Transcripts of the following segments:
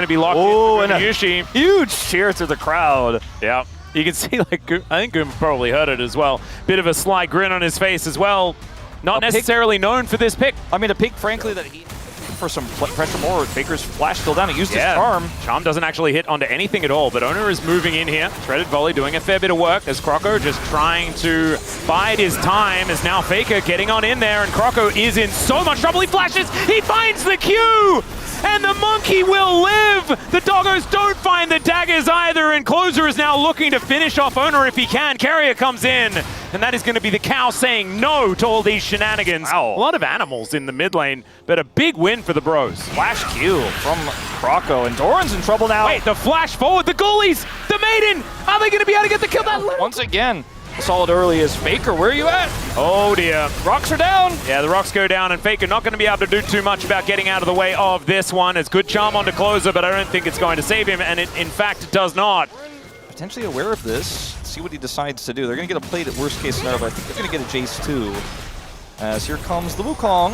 to be locked in. And a huge cheer through the crowd. Yeah, you can see, like, I think Goom probably heard it as well. Bit of a sly grin on his face as well. Not necessarily known for this pick. I mean, a pick, frankly, that he for some pressure more. Faker's flash still down. He used his charm. Charm doesn't actually hit onto anything at all, but Owner is moving in here. Threaded volley doing a fair bit of work as Croco just trying to bide his time as now Faker getting on in there, and Croco is in so much trouble. He flashes, he finds the Q! And the monkey will live! The doggos don't find the daggers either, and Closer is now looking to finish off Owner if he can. Carrier comes in, and that is going to be the cow saying no to all these shenanigans. Wow. A lot of animals in the mid lane, but a big win for the bros. Flash Q from Croco, and Doran's in trouble now. Wait, the flash forward, the goalies, the maiden! Are they going to be able to get the kill? Once again, solid early is Faker. Where are you at? Oh dear. Rocks are down. Yeah, the rocks go down, and Faker not going to be able to do too much about getting out of the way of this one. It's good charm onto Closer, but I don't think it's going to save him, and it in fact does not. Potentially aware of this. See what he decides to do. They're going to get a plate at worst case scenario, but I think they're going to get a Jace too. As here comes the Wukong.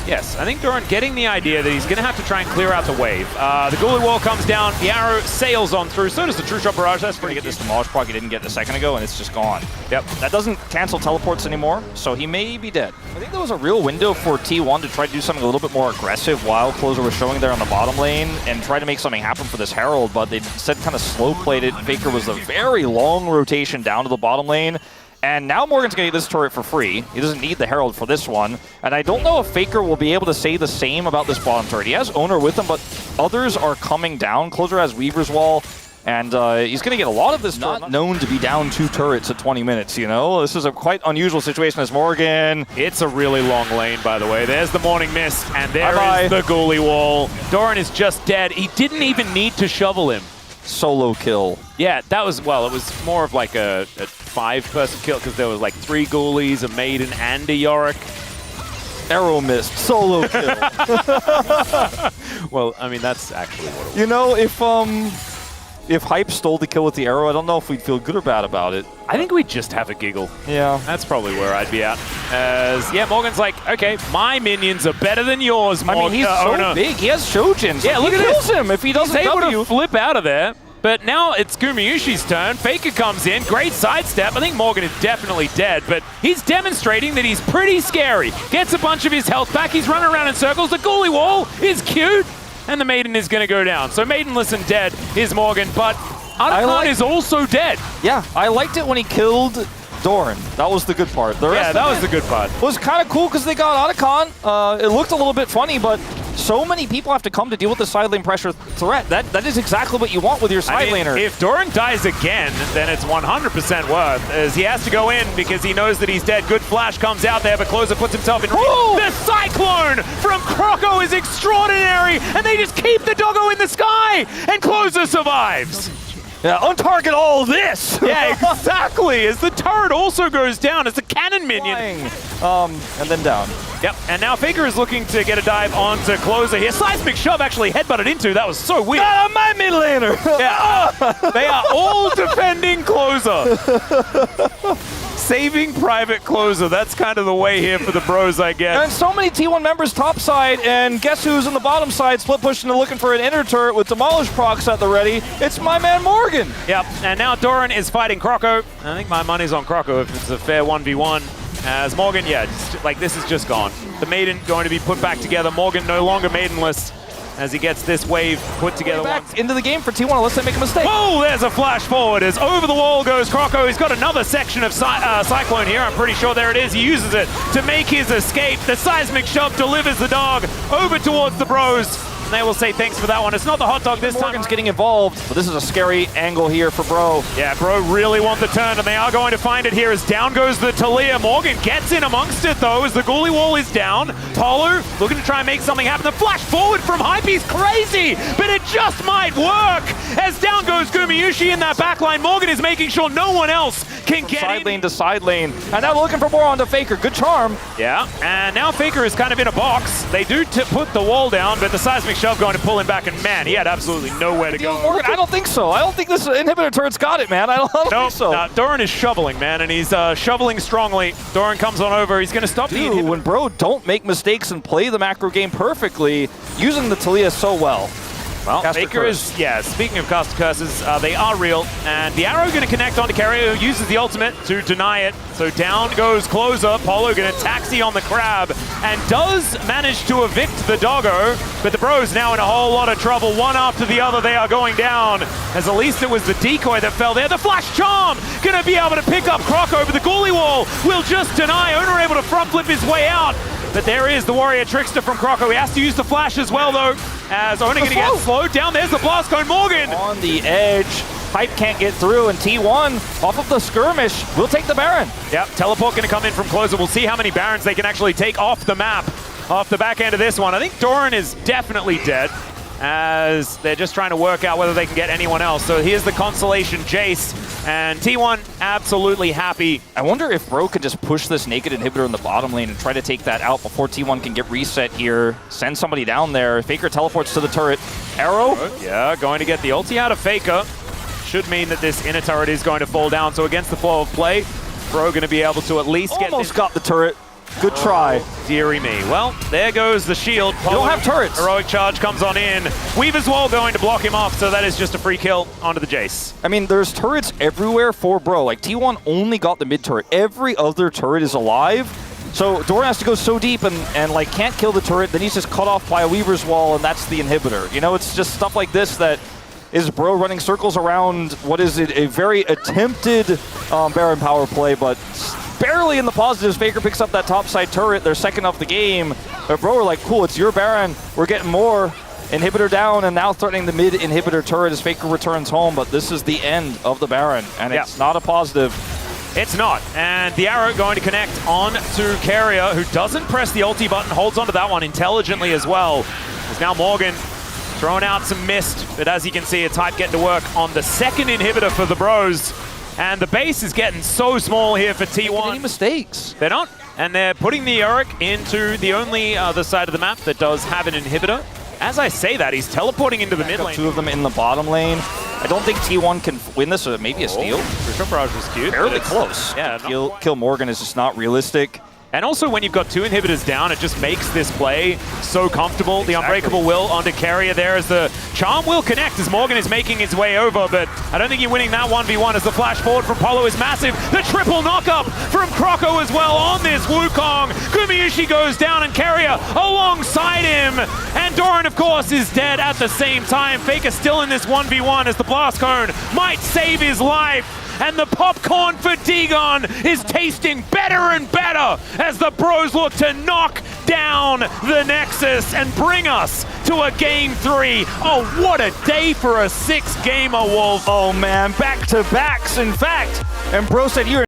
Yes, I think Doran getting the idea that he's going to have to try and clear out the wave. The Ghoulie Wall comes down, the arrow sails on through, so does the True Shot Barrage. That's pretty good. good. This demolished proc he didn't get a second ago, and it's just gone. Yep. That doesn't cancel teleports anymore, so he may be dead. I think there was a real window for T1 to try to do something a little bit more aggressive while Closer was showing there on the bottom lane and try to make something happen for this Herald, but they instead kind of slow-played it. Faker was a very long rotation down to the bottom lane. And now Morgan's going to get this turret for free. He doesn't need the Herald for this one. And I don't know if Faker will be able to say the same about this bottom turret. He has Owner with him, but others are coming down. Closer has Weaver's Wall, and he's going to get a lot of this turret. Not known to be down 2 turrets at 20 minutes, you know? This is a quite unusual situation as Morgan. It's a really long lane, by the way. There's the Morning Mist, and there is the Ghoulie Wall. Doran is just dead. He didn't even need to shovel him. Solo kill. Yeah, that was, well, it was more of like a 5-person kill because there was like 3 Ghoulies, a Maiden, and a Yorick. Arrow missed. Solo kill. Well, I mean, that's actually what it was. You know, if Hype stole the kill with the arrow, I don't know if we'd feel good or bad about it. I think we'd just have a giggle. Yeah. That's probably where I'd be at. As, yeah, Morgan's like, okay, my minions are better than yours, Morgan. I mean, he's so big. He has Shojins. Yeah, look at this. He kills him if he doesn't He's able to flip out of there. But now it's Gumayusi's turn. Faker comes in. Great sidestep. I think Morgan is definitely dead, but he's demonstrating that he's pretty scary. Gets a bunch of his health back. He's running around in circles. The Ghoulie Wall is cute. And the Maiden is going to go down. So Maidenless and dead is Morgan, but Otacon is also dead. Yeah, I liked it when he killed Doran. That was the good part. The rest that was the good part. Was kind of cool because they got Otacon. It looked a little bit funny, but so many people have to come to deal with the side lane pressure threat. That is exactly what you want with your side laner. If Doran dies again, then it's 100% worth, as he has to go in because he knows that he's dead. Good flash comes out there, but Closer puts himself in. The Cyclone from Croco is extraordinary, and they just keep the doggo in the sky, and Closer survives. Yeah, untarget all this! Yeah, exactly, as the turret also goes down as a cannon minion. And then down. Yep, and now Faker is looking to get a dive onto Closer here. Seismic Shove actually headbutted into, that was so weird. Not on my mid laner! Yeah, they are all defending Closer. Saving Private Closer, that's kind of the way here for the bros, I guess. And so many T1 members top side, and guess who's on the bottom side, split pushing and looking for an inner turret with Demolish procs at the ready. It's my man Morgan. Yep, and now Doran is fighting Croco. I think my money's on Croco if it's a fair 1v1. As Morgan, yeah, just, like this is just gone. The Maiden going to be put back together. Morgan no longer Maidenless as he gets this wave put together. Back into the game for T1 unless they make a mistake. Oh, there's a flash forward as over the wall goes Croco. He's got another section of Cyclone here. I'm pretty sure there it is. He uses it to make his escape. The Seismic Shove delivers the dog over towards the bros. And they will say thanks for that one. It's not the hot dog this time. Morgan's getting involved, but this is a scary angle here for Bro. Yeah, Bro really want the turn, and they are going to find it here as down goes the Talia. Morgan gets in amongst it, though, as the Ghoulie Wall is down. Polu looking to try and make something happen. The flash forward from Hype, he's crazy, but it just might work. As down goes Gumayusi in that backline. Morgan is making sure no one else can get side lane to side lane. And now looking for more onto Faker. Good charm. Yeah, and now Faker is kind of in a box. They do put the wall down, but the Seismic Shove going to pull him back, and man, he had absolutely nowhere to go. Morgan, I don't think so. I don't think this inhibitor turret's got it, man. I don't think so. Doran is shoveling, man, and he's shoveling strongly. Doran comes on over. He's going to stop the inhibitor. When Bro don't make mistakes and play the macro game perfectly, using the Talia so well. Well, Caster Faker curse. is, yeah, speaking of caster curses, they are real. And the arrow going to connect onto Carrier, who uses the ultimate to deny it. So down goes Closer. Polo going to taxi on the crab and does manage to evict the doggo. But the Bros now in a whole lot of trouble. One after the other, they are going down. As at least it was the decoy that fell there. The flash charm going to be able to pick up Croco, but the goalie wall will just deny. Owner able to front flip his way out. But there is the Warrior Trickster from Croco. He has to use the flash as well, though, as Owner going to get slowed down. There's the blast cone. Morgan on the edge. Pipe can't get through, and T1 off of the skirmish will take the Baron. Yep, teleport going to come in from Closer. We'll see how many Barons they can actually take off the map, off the back end of this one. I think Doran is definitely dead, as they're just trying to work out whether they can get anyone else. So here's the consolation Jace, and T1 absolutely happy. I wonder if Bro could just push this naked inhibitor in the bottom lane and try to take that out before T1 can get reset here. Send somebody down there. Faker teleports to the turret. Arrow? Yeah, going to get the ulti out of Faker. Should mean that this inner turret is going to fall down. So against the flow of play, Bro going to be able to at least almost got the turret. Good try. Deary me. Well, there goes the shield. You don't have turrets. Heroic charge comes on in. Weaver's Wall going to block him off, so that is just a free kill onto the Jace. I mean, there's turrets everywhere for Bro. Like, T1 only got the mid turret. Every other turret is alive. So Doran has to go so deep and like, can't kill the turret. Then he's just cut off by a Weaver's Wall, and that's the inhibitor. You know, it's just stuff like this that is Bro running circles around what is it, a very attempted Baron power play, but barely in the positives. Faker picks up that top side turret. They're second of the game. But Bro are like, cool, it's your Baron. We're getting more. Inhibitor down, and now threatening the mid inhibitor turret as Faker returns home. But this is the end of the Baron, and it's not a positive. It's not. And the arrow going to connect on to Carrier, who doesn't press the ulti button, holds onto that one intelligently as well. There's now Morgan throwing out some mist, but as you can see, it's Hype getting to work on the second inhibitor for the Bros. And the base is getting so small here for T1. Any mistakes? They're not. And they're putting the Eric into the only other side of the map that does have an inhibitor. As I say that, he's teleporting into the mid lane. Two of them in the bottom lane. I don't think T1 can win this, or maybe a steal. Crucial Barrage was cute. Barely close. Yeah. Kill Morgan is just not realistic. And also, when you've got two inhibitors down, it just makes this play so comfortable. The Unbreakable Will onto Carrier there as the Charm will connect as Morgan is making his way over, but I don't think you're winning that 1v1 as the flash forward from Polo is massive. The triple knockup from Croco as well on this Wukong. Gumayushi goes down and Carrier alongside him. And Doran, of course, is dead at the same time. Faker still in this 1v1 as the Blast Cone might save his life. And the popcorn for Dagon is tasting better and better as the Bros look to knock down the Nexus and bring us to a Game 3. Oh, what a day for a 6-gamer, Wolf. Oh man, back-to-backs, in fact. And Bro said, you're